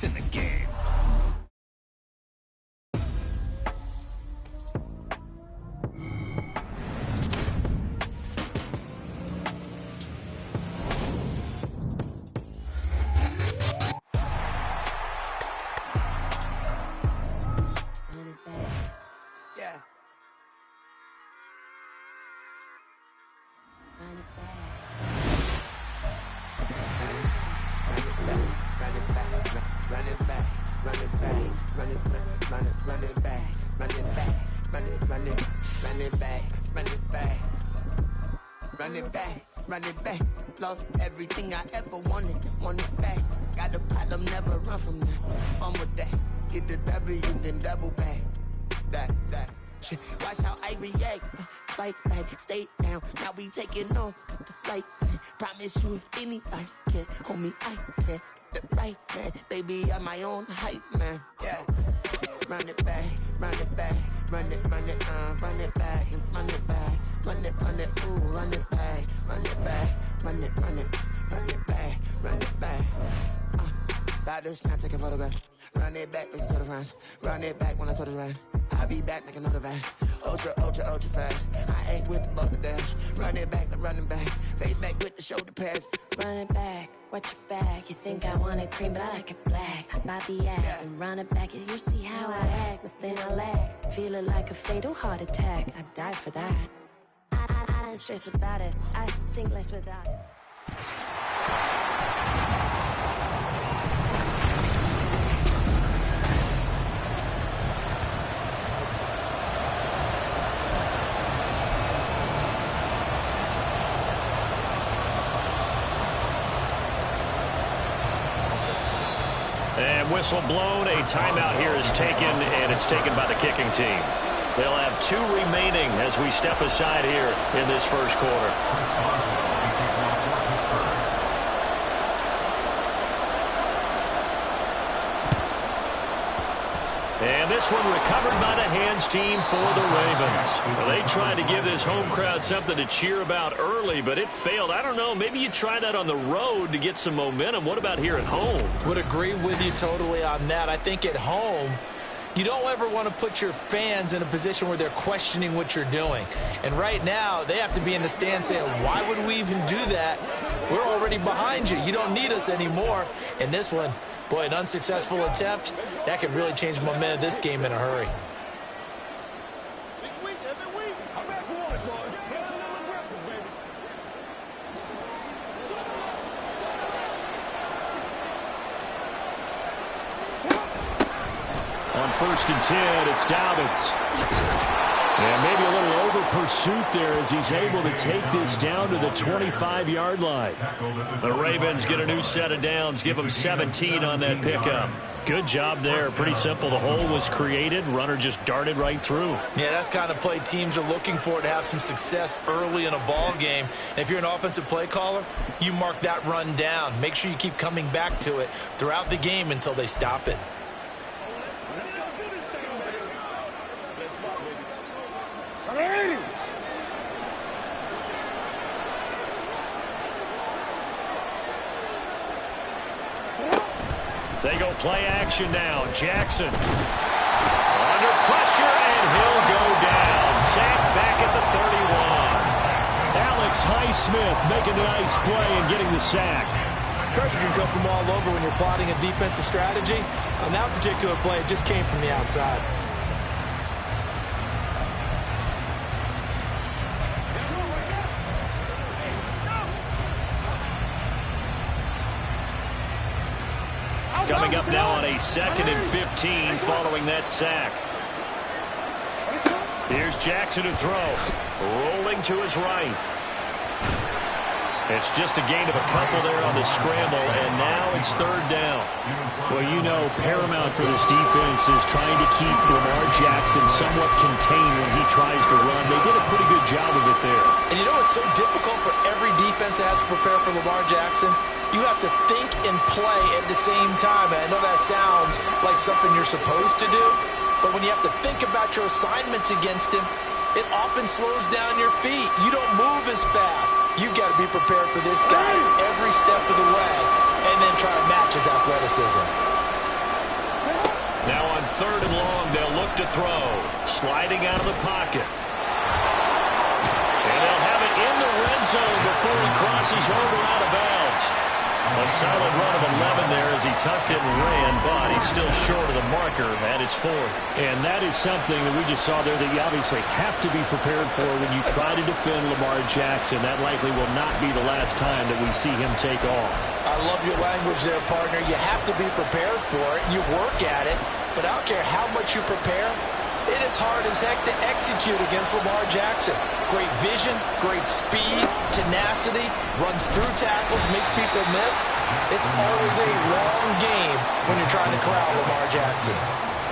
in the game. Run it back, lost everything I ever wanted it back. Got a problem, never run from that. Fun with that, get the W, then double back. That shit. Watch how I react. Fight back, stay down. Now we taking on the flight. Promise you, if anybody can hold me, I can. Get the right man, baby, I'm my own hype man. Yeah, run it back, run it back, run it back, and run it back, ooh, run it back, run it back, run it back, run it back. About to snap, take a photograph. Run it back, make it to the runs. Run it back when I told it right. I'll be back, make another van. Ultra fast. I ain't with the ball to dash. Run it back, the running back. Face back with the shoulder pads. Run it back, watch your back. You think I want it cream, but I like it black. About the act and run it back. You see how I act, nothing I lack. Feeling like a fatal heart attack. I'd die for that. I don't stress about it. I think less without it. And whistle blown, a timeout here is taken, and it's taken by the kicking team. They'll have 2 remaining as we step aside here in this first quarter. And this one recovered by the hands team for the Ravens. Well, they tried to give this home crowd something to cheer about early, but it failed. I don't know, maybe you try that on the road to get some momentum. What about here at home? Would agree with you totally on that. I think at home, you don't ever want to put your fans in a position where they're questioning what you're doing. And right now, they have to be in the stand saying, why would we even do that? We're already behind you. You don't need us anymore. And this one, boy, an unsuccessful attempt, that could really change the momentum of this game in a hurry. On 1st and 10, it's Dobbins. And maybe a little over pursuit there as he's able to take this down to the 25-yard line. The Ravens get a new set of downs, give them 17 on that pickup. Good job there. Pretty simple. The hole was created. Runner just darted right through. Yeah, that's the kind of play teams are looking for to have some success early in a ball game. And if you're an offensive play caller, you mark that run down. Make sure you keep coming back to it throughout the game until they stop it. They go play action now. Jackson under pressure, and he'll go down. Sacked back at the 31. Alex Highsmith making a nice play and getting the sack. Pressure can come from all over when you're plotting a defensive strategy. On that particular play, it just came from the outside. Coming up now on a 2nd and 15 following that sack. Here's Jackson to throw. Rolling to his right. It's just a gain of a couple there on the scramble, and now it's 3rd down. Well, you know, paramount for this defense is trying to keep Lamar Jackson somewhat contained when he tries to run. They did a pretty good job of it there. And you know it's so difficult for every defense that has to prepare for Lamar Jackson? You have to think and play at the same time. And I know that sounds like something you're supposed to do, but when you have to think about your assignments against him, it often slows down your feet. You don't move as fast. You got to be prepared for this guy every step of the way and then try to match his athleticism. 3rd and long. They'll look to throw. Sliding out of the pocket. And they'll have it in the red zone before he crosses over out of bounds. A solid run of 11 there as he tucked it and ran, but he's still short of the marker, and it's 4th. And that is something that we just saw there that you obviously have to be prepared for when you try to defend Lamar Jackson. That likely will not be the last time that we see him take off. I love your language there, partner. You have to be prepared for it. You work at it, but I don't care how much you prepare. It is hard as heck to execute against Lamar Jackson. Great vision, great speed, tenacity, runs through tackles, makes people miss. It's always a long game when you're trying to corral Lamar Jackson.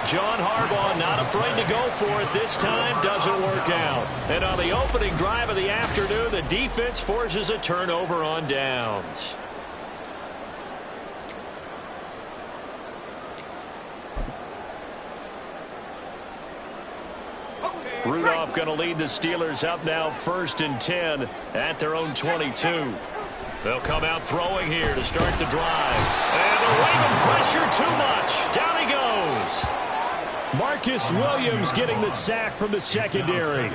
John Harbaugh not afraid to go for it this time. Doesn't work out. And on the opening drive of the afternoon, the defense forces a turnover on downs. Rudolph going to lead the Steelers up now 1st and 10 at their own 22. They'll come out throwing here to start the drive. And the Raven pressure too much. Down he goes. Marcus Williams getting the sack from the secondary.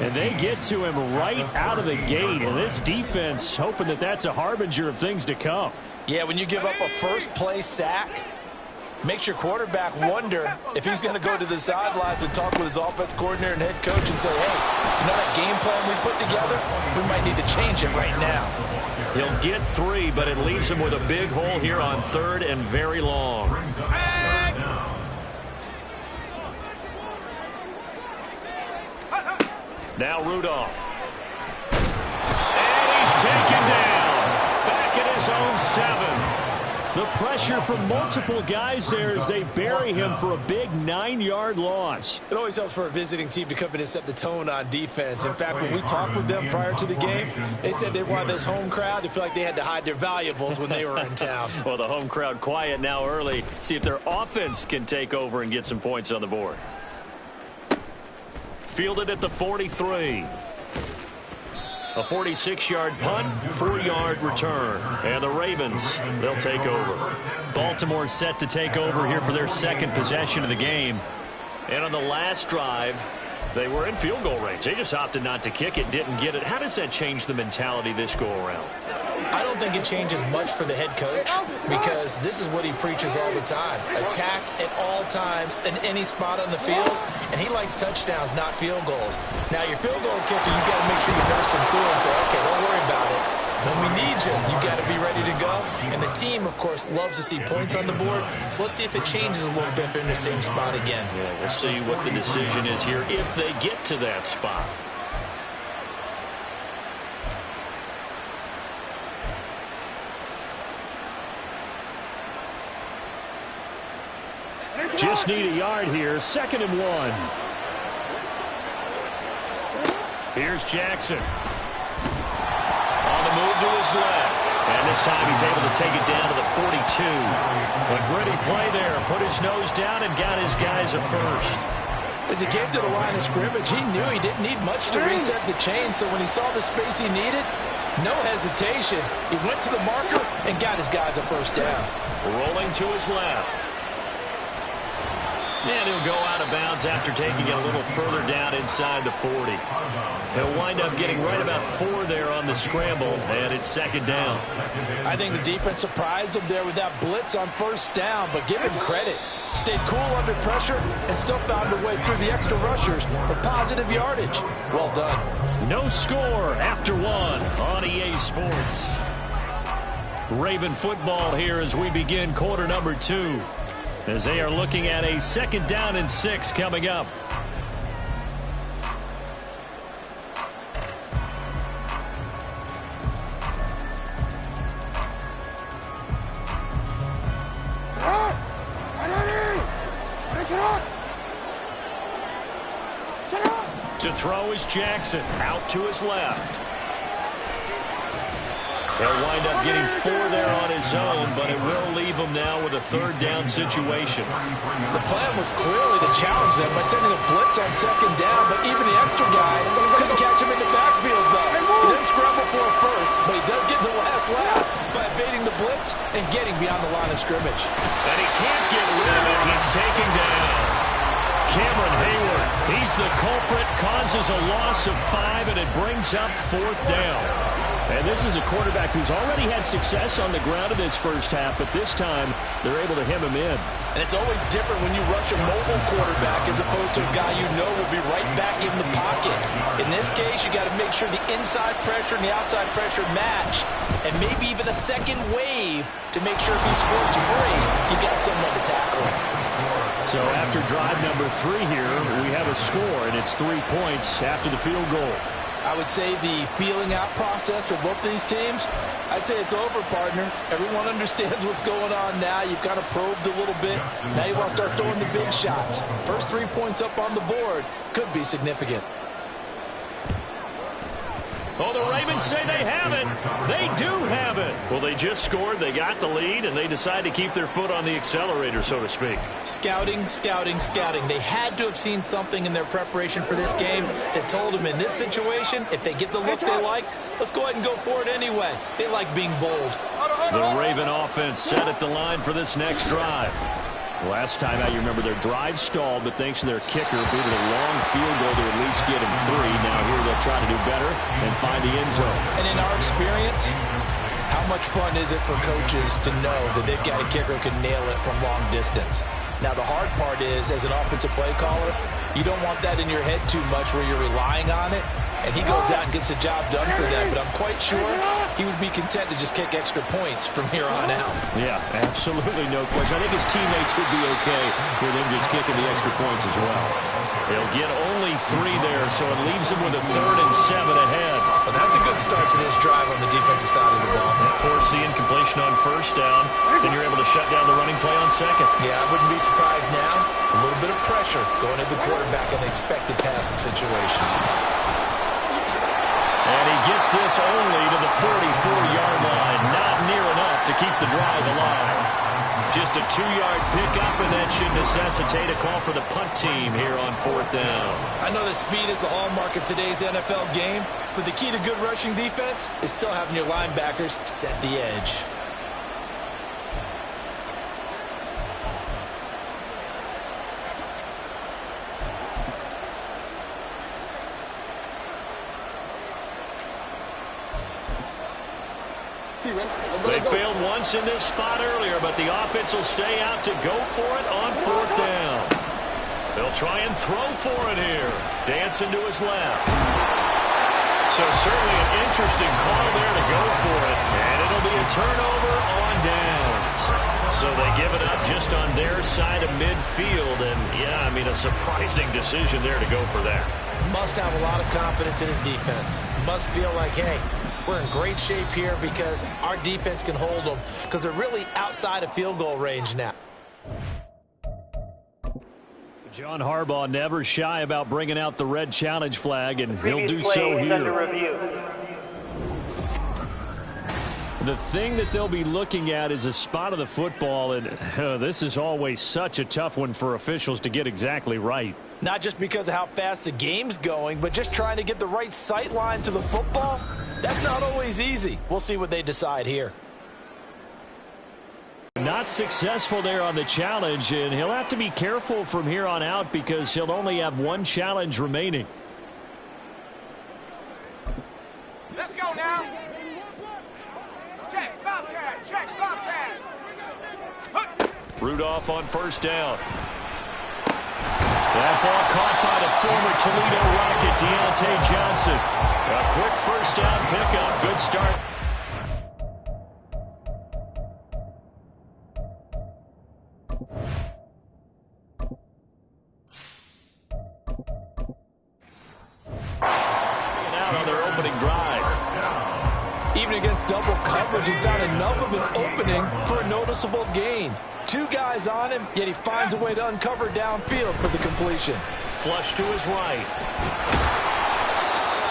And they get to him right out of the gate. And this defense hoping that that's a harbinger of things to come. Yeah, when you give up a first-play sack, makes your quarterback wonder if he's going to go to the sidelines and talk with his offense coordinator and head coach and say, hey, you know that game plan we put together? We might need to change it right now. He'll get 3, but it leaves him with a big hole here on 3rd and very long. Now Rudolph. And he's taken down. Back at his own 7. The pressure from multiple guys there as they bury him for a big 9-yard loss. It always helps for a visiting team to come in and set the tone on defense. In fact, when we talked with them prior to the game, they said they wanted this home crowd to feel like they had to hide their valuables when they were in town. Well, the home crowd quiet now early. See if their offense can take over and get some points on the board. Fielded at the 43. A 46-yard punt, 4-yard return. And the Ravens, they'll take over. Baltimore set to take over here for their 2nd possession of the game. And on the last drive, they were in field goal range. They just opted not to kick it, didn't get it. How does that change the mentality this go-around? I don't think it changes much for the head coach because this is what he preaches all the time. Attack at all times in any spot on the field, and he likes touchdowns, not field goals. Now, your field goal kicker, you got to make sure you nurse him through and say, okay, don't worry about it. When we need you, you got to be ready to go. And the team, of course, loves to see points on the board. So let's see if it changes a little bit if they're in the same spot again. Yeah, we'll see what the decision is here if they get to that spot. Just need a yard here. 2nd and 1. Here's Jackson. On the move to his left. And this time he's able to take it down to the 42. A gritty play there. Put his nose down and got his guys a first. As he came to the line of scrimmage, he knew he didn't need much to reset the chain. So when he saw the space he needed, no hesitation. He went to the marker and got his guys a first down. Rolling to his left. And he'll go out of bounds after taking it a little further down inside the 40. He'll wind up getting right about 4 there on the scramble, and it's 2nd down. I think the defense surprised him there with that blitz on 1st down, but give him credit. Stayed cool under pressure and still found a way through the extra rushers for positive yardage. Well done. No score after 1 on EA Sports. Raven football here as we begin quarter number 2. As they are looking at a 2nd down and 6 coming up. To throw is Jackson, out to his left. He'll wind up getting 4 there on his own, but it will leave him now with a 3rd down situation. The plan was clearly to challenge them by sending a blitz on 2nd down, but even the extra guys couldn't catch him in the backfield, though. He didn't scramble for a first, but he does get the last laugh by evading the blitz and getting beyond the line of scrimmage. And he can't get rid of it. He's taken down. the culprit, causes a loss of 5, and it brings up 4th down. And this is a quarterback who's already had success on the ground in this first half, but this time they're able to hem him in. And it's always different when you rush a mobile quarterback as opposed to a guy you know will be right back in the pocket. In this case, you got to make sure the inside pressure and the outside pressure match, and maybe even a second wave to make sure if he squirts free, you got someone to tackle him. So after drive number 3 here, we have a score, and it's 3 points after the field goal. I would say the feeling out process for both of these teams, I'd say it's over, partner. Everyone understands what's going on now. You've kind of probed a little bit. Now you want to start throwing the big shots. First 3 points up on the board could be significant. Oh, the Ravens say they have it. They do have it. Well, they just scored, they got the lead, and they decide to keep their foot on the accelerator, so to speak. Scouting, scouting, scouting. They had to have seen something in their preparation for this game that told them in this situation, if they get the look they like, let's go ahead and go for it anyway. They like being bold. The Raven offense set at the line for this next drive. Last time out, you remember their drive stalled, but thanks to their kicker, booted a long field goal to at least get him 3. Now here they'll try to do better and find the end zone. And in our experience, how much fun is it for coaches to know that they've got a kicker who can nail it from long distance? Now, the hard part is, as an offensive play caller, you don't want that in your head too much where you're relying on it, and he goes out and gets the job done for them. But I'm quite sure he would be content to just kick extra points from here on out. Yeah, absolutely no question. I think his teammates would be okay with him just kicking the extra points as well. They'll get only 3 there, so it leaves him with a 3rd and 7 ahead. Well, that's a good start to this drive on the defensive side of the ball. Force the incompletion on 1st down, then you're able to shut down the running play on 2nd. Yeah, I wouldn't be surprised now. A little bit of pressure going at the quarterback in an expected passing situation. And he gets this only to the 44-yard line. Not near enough to keep the drive alive. Just a 2-yard pickup, and that should necessitate a call for the punt team here on 4th down. I know that speed is the hallmark of today's NFL game, but the key to good rushing defense is still having your linebackers set the edge. They failed once in this spot earlier, but the offense will stay out to go for it on 4th down. They'll try and throw for it here. Dancing to his left. So certainly an interesting call there to go for it. And it'll be a turnover on downs. So they give it up just on their side of midfield. And, yeah, I mean, a surprising decision there to go for that. Must have a lot of confidence in his defense. Must feel like, hey, we're in great shape here because our defense can hold them because they're really outside of field goal range now. John Harbaugh never shy about bringing out the red challenge flag, and he'll do so here. The thing that they'll be looking at is a spot of the football, and this is always such a tough one for officials to get exactly right. Not just because of how fast the game's going, but just trying to get the right sight line to the football. That's not always easy. We'll see what they decide here. Not successful there on the challenge, and he'll have to be careful from here on out because he'll only have 1 challenge remaining. Let's go now. Check, Bobcat, check, Bobcat. Rudolph on 1st down. That ball caught by the former Toledo Rocket, Deontay Johnson. A quick 1st down pickup. Good start. Out on their opening drive. Even against double coverage, he found enough of an opening for a noticeable gain. 2 guys on him, yet he finds a way to uncover downfield for the completion. Flush to his right.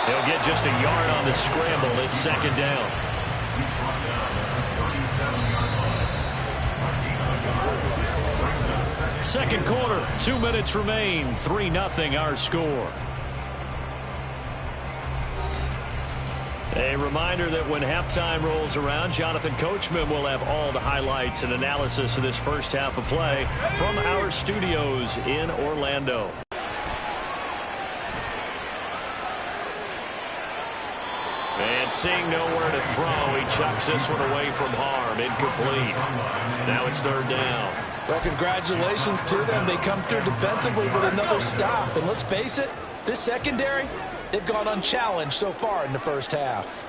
He'll get just a yard on the scramble. It's 2nd down. Second quarter, 2 minutes remain. 3-0 our score. A reminder that when halftime rolls around, Jonathan Coachman will have all the highlights and analysis of this first half of play from our studios in Orlando. And seeing nowhere to throw, he chucks this one away from harm. Incomplete. Now it's third down. Well, congratulations to them. They come through defensively with another stop. And let's face it, this secondary, they've gone unchallenged so far in the first half.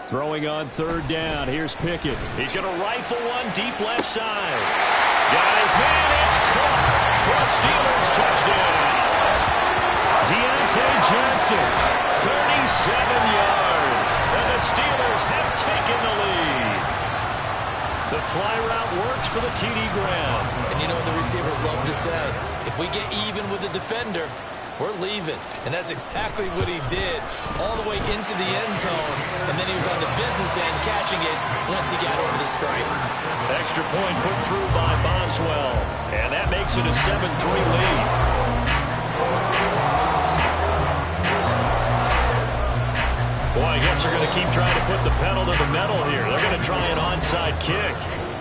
Throwing on third down. Here's Pickett. He's going to rifle one deep left side. Got his man. It's caught for a Steelers touchdown. Deontay Johnson, 37 yards. And the Steelers have taken the lead. The fly route works for the TD Graham. And you know what the receivers love to say? If we get even with the defender, we're leaving. And that's exactly what he did, all the way into the end zone. And then he was on the business end catching it once he got over the stripe. Extra point put through by Boswell. And that makes it a 7-3 lead. Boy, I guess they're going to keep trying to put the pedal to the metal here. They're going to try an onside kick.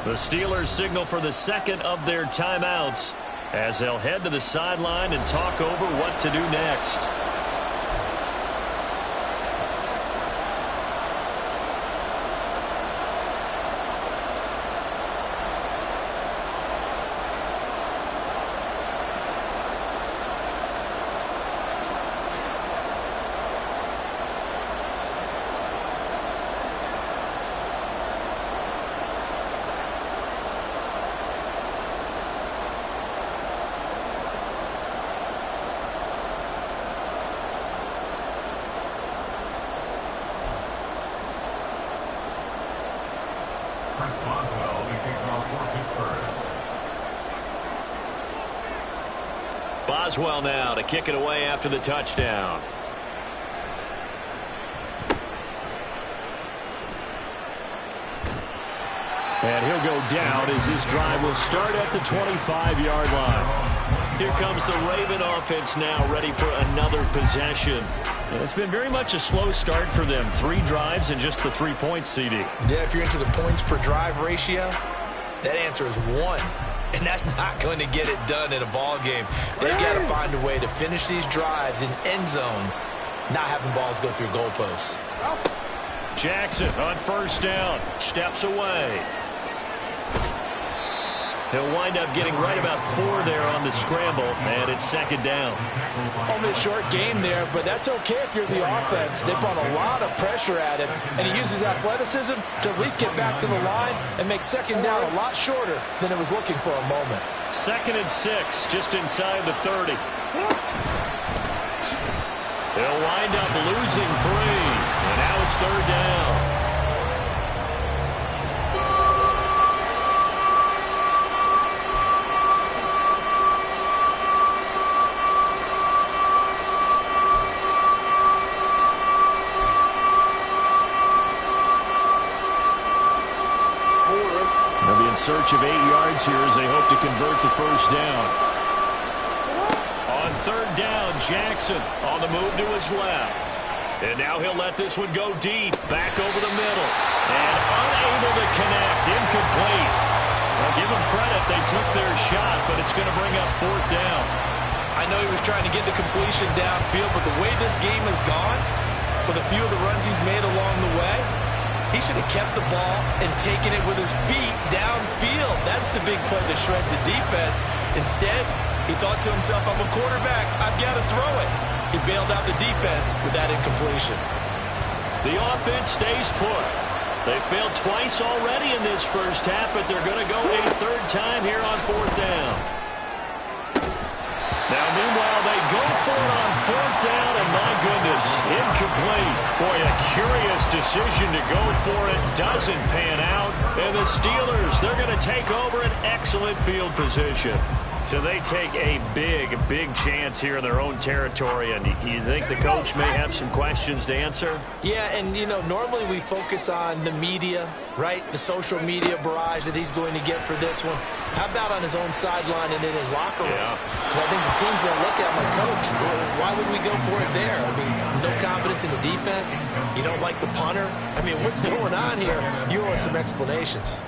The Steelers signal for the second of their timeouts as they'll head to the sideline and talk over what to do next. Boswell now to kick it away after the touchdown. And he'll go down as this drive will start at the 25-yard line. Here comes the Raven offense now, ready for another possession. And it's been very much a slow start for them. 3 drives and just the 3 points, CD. Yeah, if you're into the points per drive ratio, that answer is 1. And that's not going to get it done in a ball game. They've got to find a way to finish these drives in end zones, not having balls go through goalposts. Jackson on first down, steps away. He'll wind up getting right about 4 there on the scramble, and it's second down. Only a short game there, but that's okay if you're the offense. They brought a lot of pressure at him, and he uses athleticism to at least get back to the line and make second down a lot shorter than it was looking for a moment. 2nd and 6, just inside the 30. They'll wind up losing 3, and now it's third down. Search of 8 yards here as they hope to convert the first down. On third down, Jackson on the move to his left. And now he'll let this one go deep, back over the middle. And unable to connect, incomplete. Well, give them credit, they took their shot, but it's going to bring up 4th down. I know he was trying to get the completion downfield, but the way this game has gone, with a few of the runs he's made along the way, he should have kept the ball and taken it with his feet downfield. That's the big play that shreds the defense. Instead, he thought to himself, I'm a quarterback, I've got to throw it. He bailed out the defense with that incompletion. The offense stays put. They failed twice already in this first half, but they're going to go a 3rd time here on 4th down. Now, meanwhile, they go for it on 4th down, and my goodness, incomplete. Boy, a curious decision to go for it. Doesn't pan out. And the Steelers, they're going to take over an excellent field position. So they take a big chance here in their own territory. And you think the coach may have some questions to answer? Yeah, and, you know, normally we focus on the media, right? The social media barrage that he's going to get for this one. How about on his own sideline and in his locker room? Yeah. Because I think the team's going to look at him like, Coach, why would we go for it there? I mean, no confidence in the defense. You don't like the punter. I mean, what's going on here? You owe us some explanations.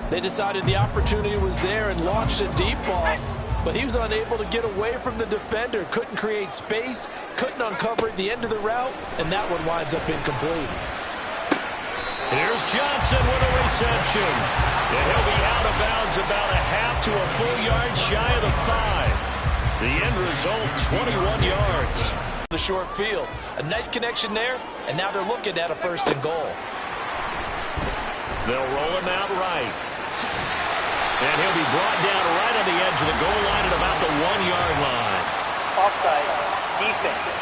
They decided the opportunity was there and launched a deep ball. but he was unable to get away from the defender. Couldn't create space, couldn't uncover the end of the route, and that one winds up incomplete. Here's Johnson with a reception. And he'll be out of bounds about a half to a full yard shy of the 5. The end result, 21 yards. The short field. A nice connection there, and now they're looking at a 1st and goal. They'll roll him out right. And he'll be brought down right on the edge of the goal line at about the 1-yard line. Offside, defense.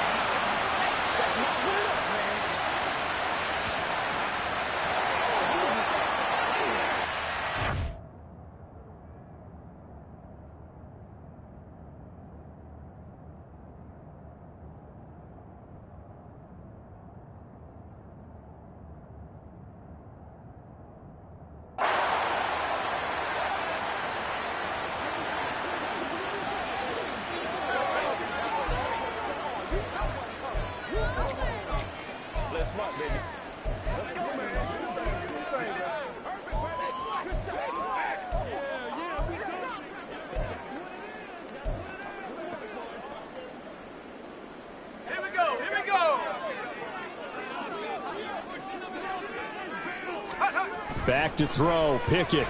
Back to throw, Pickett.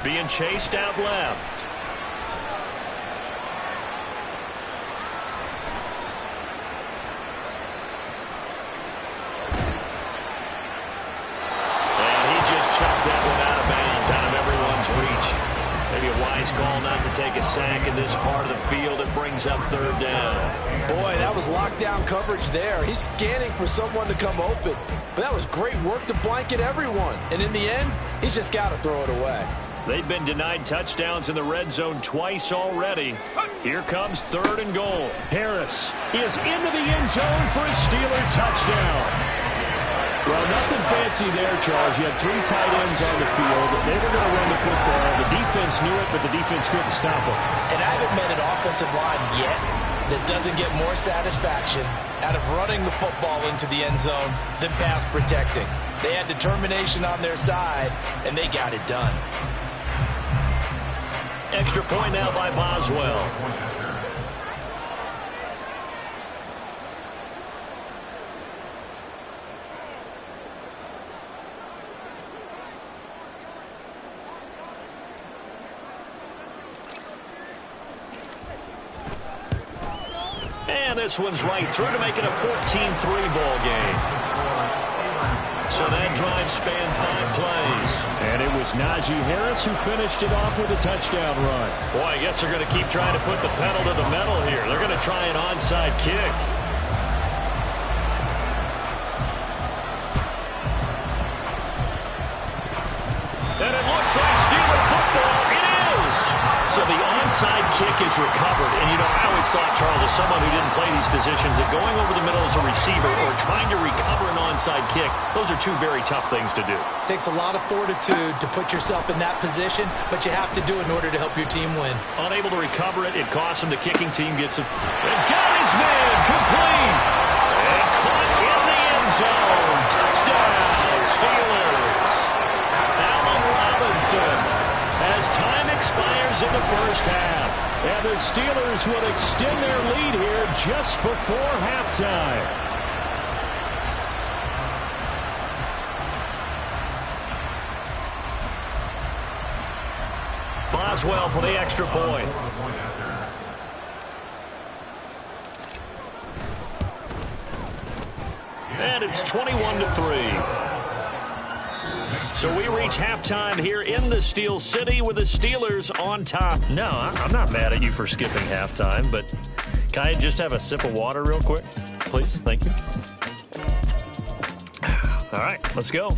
Being chased out left. And he just chucked that one out of bounds, out of everyone's reach. Maybe a wise call not to take a sack in this part of the field. It brings up 3rd down. Boy, that was lockdown coverage there. He's scanning for someone to come open. But that was great work to blanket everyone. And in the end, he's just got to throw it away. They've been denied touchdowns in the red zone twice already. Here comes 3rd and goal. Harris is into the end zone for a Steeler touchdown. Well, nothing fancy there, Charles. You had 3 tight ends on the field. They were going to run the football. The defense knew it, but the defense couldn't stop them. And I haven't met an offensive line yet that doesn't get more satisfaction out of running the football into the end zone than pass protecting. They had determination on their side, and they got it done. Extra point now by Boswell. And this one's right through to make it a 14-3 ball game. So that drive spanned 5 plays. And it was Najee Harris who finished it off with a touchdown run. Boy, I guess they're going to keep trying to put the pedal to the metal here. They're going to try an onside kick. And it looks like Steeler football. It is. So the onside kick is recovered. And, you know, I always thought, Charles, as someone who didn't play these positions, that going over the middle as a receiver or trying to recover an onside kick, those are 2 very tough things to do. It takes a lot of fortitude to put yourself in that position, but you have to do it in order to help your team win. Unable to recover it, it costs him. The kicking team gets it. And got his man complete. And caught in the end zone. Touchdown, Steelers. Allen Robinson. As time expires in the first half. And the Steelers will extend their lead here just before halftime. Boswell for the extra point. And it's 21-3. So we reach halftime here in the Steel City with the Steelers on top. No, I'm not mad at you for skipping halftime, but can I just have a sip of water real quick? Please, thank you. All right, let's go.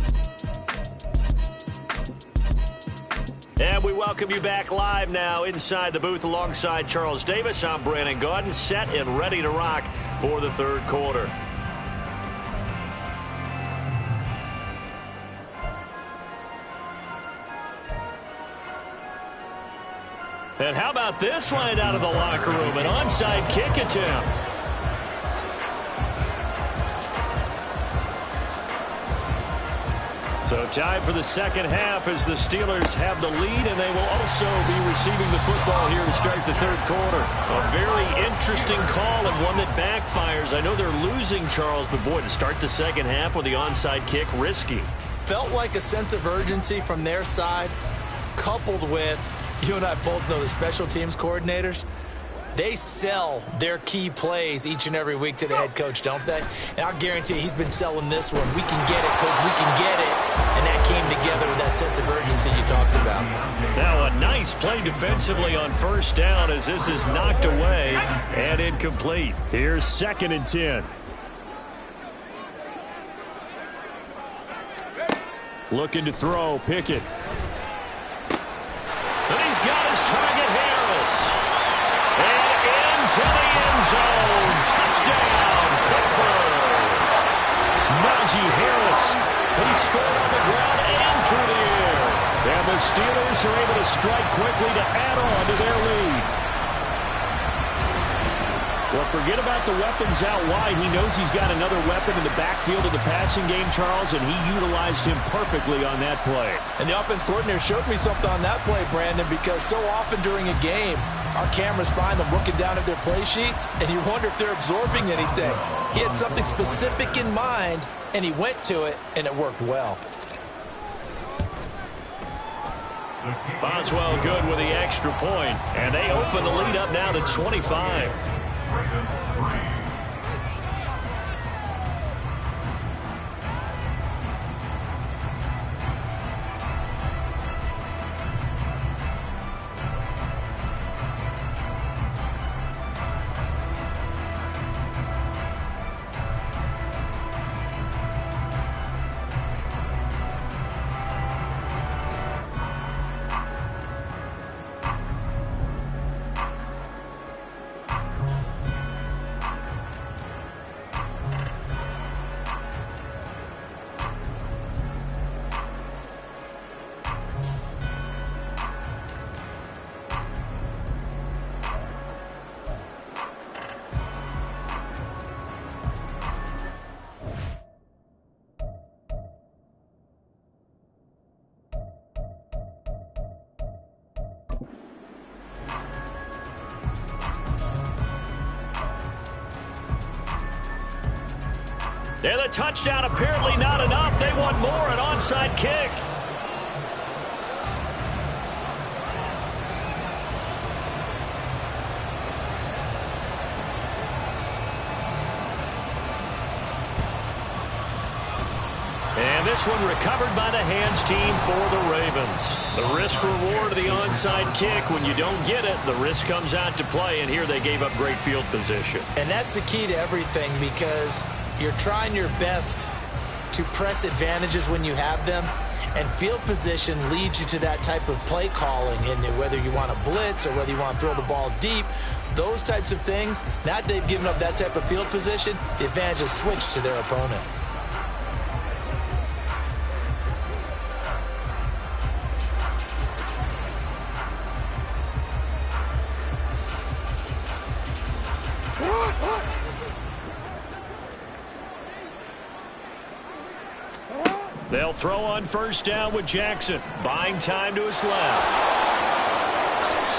And we welcome you back live now inside the booth alongside Charles Davis. I'm Brandon Gaudin, set and ready to rock for the 3rd quarter. And how about this line out of the locker room? An onside kick attempt. So So tied for the second half as the Steelers have the lead, and they will also be receiving the football here to start the third quarter. A very interesting call and one that backfires. I know they're losing, Charles, but boy, to start the second half with the onside kick, risky. Felt like a sense of urgency from their side, coupled with, you and I both know the special teams coordinators, they sell their key plays each and every week to the head coach, don't they? And I'll guarantee you he's been selling this one. We can get it, coach, we can get it. And that came together with that sense of urgency you talked about. Now a nice play defensively on first down as this is knocked away and incomplete. Here's 2nd and 10. Looking to throw, Pickett. And he's got his target, Harris. And into the end zone. Touchdown, Pittsburgh. Najee Harris. He scored on the ground and through the air. And the Steelers are able to strike quickly to add on to their lead. Well, forget about the weapons out wide. He knows he's got another weapon in the backfield of the passing game, Charles, and he utilized him perfectly on that play. And the offense coordinator showed me something on that play, Brandon, because so often during a game, our cameras find them looking down at their play sheets, and you wonder if they're absorbing anything. He had something specific in mind, and he went to it, and it worked well. Boswell good with the extra point, and they open the lead up now to 25. And the touchdown apparently not enough. They want more, an onside kick. And this one recovered by the hands team for the Ravens. The risk reward of the onside kick. When you don't get it, the risk comes out to play, and here they gave up great field position. And that's the key to everything, because you're trying your best to press advantages when you have them, and field position leads you to that type of play calling. And whether you want to blitz or whether you want to throw the ball deep, those types of things, now that they've given up that type of field position, the advantage is switched to their opponent. They'll throw on first down with Jackson. Buying time to his left.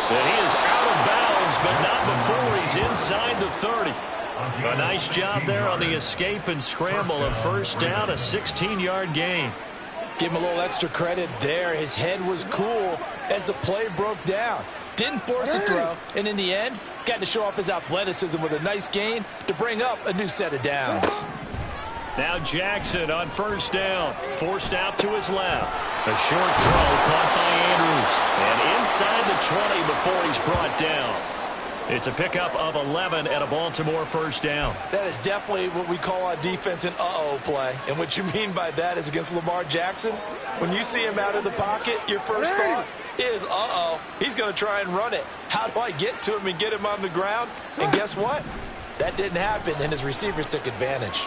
And he is out of bounds, but not before he's inside the 30. A nice job there on the escape and scramble of first down, a 16-yard gain. Give him a little extra credit there. His head was cool as the play broke down. Didn't force a throw, and in the end, got to show off his athleticism with a nice gain to bring up a new set of downs. Now Jackson on first down, forced out to his left. A short throw caught by Andrews, and inside the 20 before he's brought down. It's a pickup of 11 and a Baltimore first down. That is definitely what we call on defense an uh-oh play. And what you mean by that is against Lamar Jackson, when you see him out of the pocket, your first thought is, uh-oh, he's going to try and run it. How do I get to him and get him on the ground? And guess what? That didn't happen, and his receivers took advantage.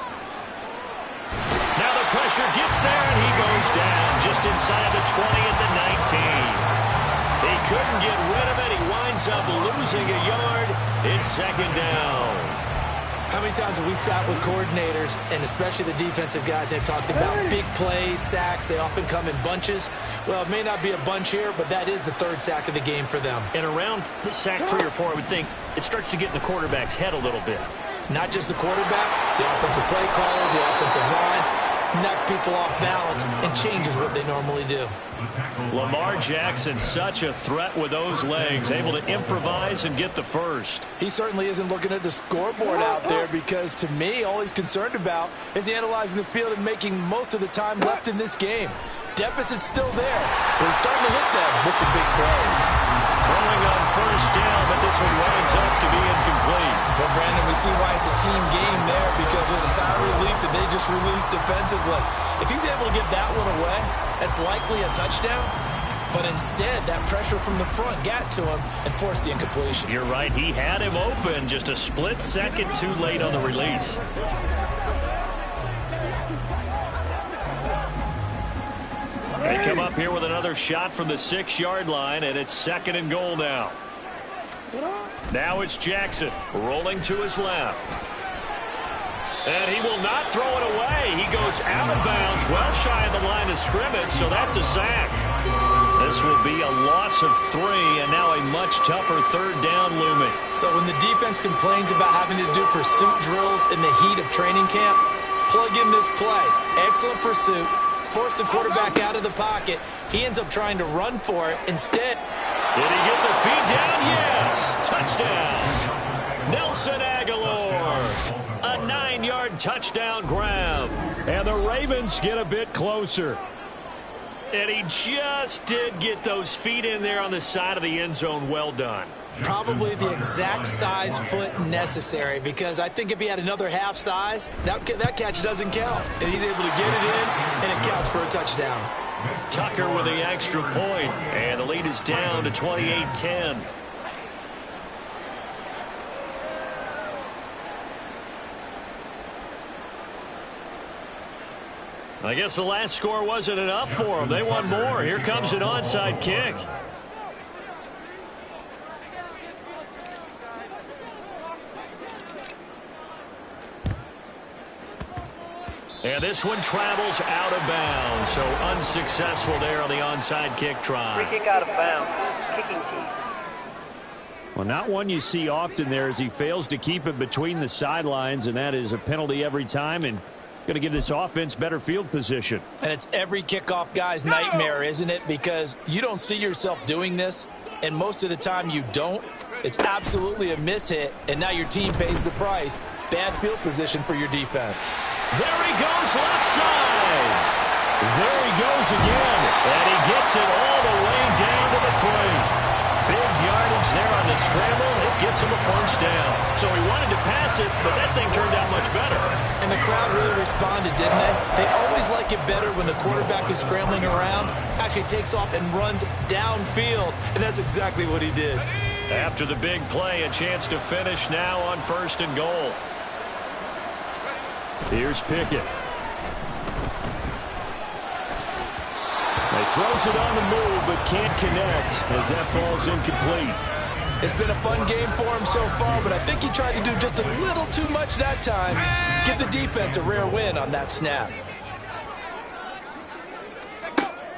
Now the pressure gets there, and he goes down just inside the 20 at the 19. He couldn't get rid of it. He winds up losing a yard. It's second down. How many times have we sat with coordinators, and especially the defensive guys, they've talked about big plays, sacks. They often come in bunches. Well, it may not be a bunch here, but that is the third sack of the game for them. And around sack 3 or 4, I would think it starts to get in the quarterback's head a little bit. Not just the quarterback, the offensive play caller, the offensive line, knocks people off balance and changes what they normally do. Lamar Jackson, such a threat with those legs, able to improvise and get the first. He certainly isn't looking at the scoreboard out there because, to me, all he's concerned about is analyzing the field and making most of the time left in this game. Deficit's still there, but he's starting to hit them with some big plays. Throwing on first down, but this one winds up to be incomplete. Well, Brandon, we see why it's a team game there because there's a sigh of relief that they just released defensively. If he's able to get that one away, that's likely a touchdown. But instead, that pressure from the front got to him and forced the incompletion. You're right. He had him open, just a split second too late on the release. They come up here with another shot from the 6-yard line, and it's 2nd and goal now. Now it's Jackson rolling to his left. And he will not throw it away. He goes out of bounds, well shy of the line of scrimmage, so that's a sack. This will be a loss of 3, and now a much tougher 3rd down looming. So when the defense complains about having to do pursuit drills in the heat of training camp, plug in this play. Excellent pursuit. Force the quarterback out of the pocket. He ends up trying to run for it. Instead, did he get the feed down? Yes. Touchdown. Nelson Aguilar. A 9-yard touchdown grab. And the Ravens get a bit closer. And he just did get those feet in there on the side of the end zone. Well done. Probably the exact size foot necessary, because I think if he had another half size, that catch doesn't count. And he's able to get it in, and it counts for a touchdown. Tucker with the extra point, and the lead is down to 28-10. I guess the last score wasn't enough for them. They want more. Here comes an onside kick. And this one travels out of bounds, so unsuccessful there on the onside kick try. Free kick out of bounds. Kicking team. Well, not one you see often there as he fails to keep it between the sidelines, and that is a penalty every time and going to give this offense better field position. And it's every kickoff guy's nightmare, isn't it? Because you don't see yourself doing this, and most of the time you don't. It's absolutely a mishit, and now your team pays the price. Bad field position for your defense. There he goes left side. There he goes again. And he gets it all the way down to the 3. Big yardage there on the scramble. It gets him a first down. So he wanted to pass it, but that thing turned out much better. And the crowd really responded, didn't they? They always like it better when the quarterback is scrambling around, actually takes off and runs downfield. And that's exactly what he did. After the big play, a chance to finish now on 1st and goal. Here's Pickett. He throws it on the move, but can't connect as that falls incomplete. It's been a fun game for him so far, but I think he tried to do just a little too much that time. Give the defense a rare win on that snap.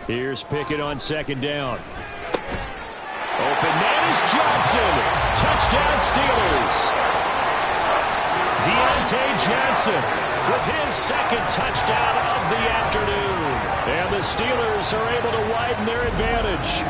Here's Pickett on 2nd down. Open man is Johnson. Touchdown Steelers. Deontay Johnson with his 2nd touchdown of the afternoon. And the Steelers are able to widen their advantage.